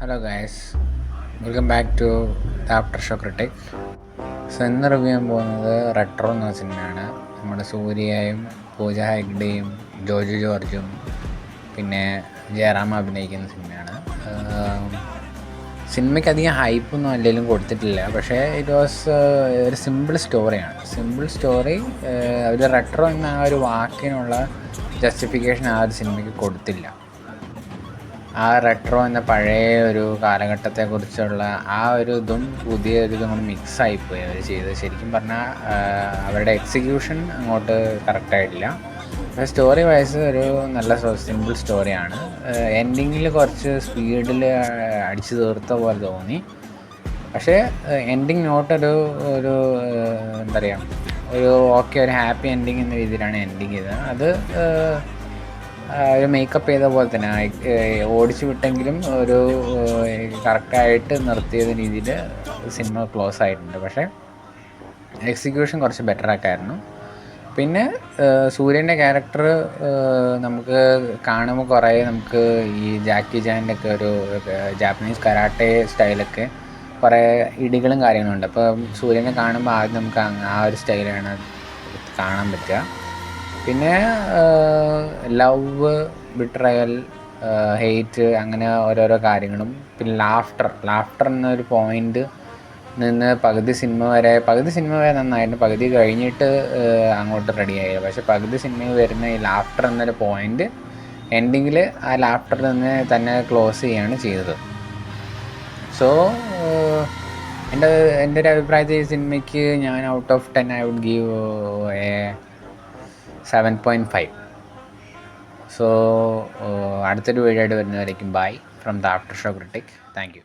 Hello guys, welcome back to the after show critic. So ഇന്ന് review ചെയ്യാൻ പോകുന്നത് retro എന്ന സിനിമയാണ്. നമ്മുടെ സൂര്യയും പൂജ ഹെഗ്ഡെയും ജോജു ജോർജും പിന്നെ ജയറാം അഭിനയിക്കുന്ന സിനിമയാണ്. സിനിമയ്ക്ക് അധികം ഹൈപ്പൊന്നും അല്ലെങ്കിലും കൊടുത്തിട്ടില്ല, പക്ഷേ ഇറ്റ് വാസ് ഒരു സിമ്പിൾ സ്റ്റോറി. ഒരു റെട്രോ എന്ന ആ ഒരു വാക്കിനുള്ള ജസ്റ്റിഫിക്കേഷൻ ആ ഒരു സിനിമയ്ക്ക് കൊടുത്തില്ല. ആ റെട്രോ എന്ന പഴയ ഒരു കാലഘട്ടത്തെക്കുറിച്ചുള്ള ആ ഒരു ഇതും പുതിയ ഒരു ഇതും കൂടി മിക്സായിപ്പോയി അവർ ചെയ്തത്. ശരിക്കും പറഞ്ഞാൽ അവരുടെ എക്സിക്യൂഷൻ അങ്ങോട്ട് കറക്റ്റായിട്ടില്ല. പക്ഷേ സ്റ്റോറി വൈസ് ഒരു നല്ല സിമ്പിൾ സ്റ്റോറിയാണ്. എൻഡിങ്ങിൽ കുറച്ച് സ്പീഡിൽ അടിച്ചു തീർത്ത പോലെ തോന്നി. പക്ഷേ എൻഡിങ് നോട്ടൊരു ഒരു എന്താ പറയുക, ഒരു ഹാപ്പി എൻഡിങ് എന്ന രീതിയിലാണ് എൻഡിങ് ചെയ്തത്. അത് ഒരു മേക്കപ്പ് ചെയ്ത പോലെ തന്നെ ഓടിച്ചു വിട്ടെങ്കിലും ഒരു കറക്റ്റായിട്ട് നിർത്തിയ രീതിയിൽ സിനിമ ക്ലോസ് ആയിട്ടുണ്ട്. പക്ഷേ എക്സിക്യൂഷൻ കുറച്ച് ബെറ്റർ ആക്കായിരുന്നു. പിന്നെ സൂര്യൻ്റെ ക്യാരക്ടർ നമുക്ക് കാണുമ്പോൾ കുറേ നമുക്ക് ഈ ജാക്കി ചാൻ്റെ ഒക്കെ ഒരു ജാപ്പനീസ് കരാട്ടെ സ്റ്റൈലൊക്കെ കുറേ ഇടികളും കാര്യങ്ങളുണ്ട്. അപ്പോൾ സൂര്യനെ കാണുമ്പോൾ ആദ്യം നമുക്ക് ആ ഒരു സ്റ്റൈലാണ് കാണാൻ പറ്റുക. പിന്നെ ലവ്, ബിട്രയൽ, ഹെയ്റ്റ്, അങ്ങനെ ഓരോരോ കാര്യങ്ങളും. പിന്നെ ലാഫ്റ്റർ എന്നൊരു പോയിൻ്റ് നിന്ന് പകുതി സിനിമ വരെ നന്നായിരുന്നു. പകുതി കഴിഞ്ഞിട്ട് അങ്ങോട്ട് റെഡിയായി. പക്ഷേ പകുതി സിനിമയിൽ വരുന്ന ഈ ലാഫ്റ്റർ എന്നൊരു പോയിൻ്റ് എൻഡിങ്ങിൽ ആ ലാഫ്റ്ററിൽ നിന്ന് തന്നെ ക്ലോസ് ചെയ്യുകയാണ് ചെയ്തത്. സോ എൻ്റെ ഒരു അഭിപ്രായത്തിൽ ഈ സിനിമയ്ക്ക് ഞാൻ out of 10 I would give a 7.5. So അടുത്തൊരു വീഡിയോ ആയിട്ട് വരുന്നവരേക്കും bye from the after show critic. Thank U.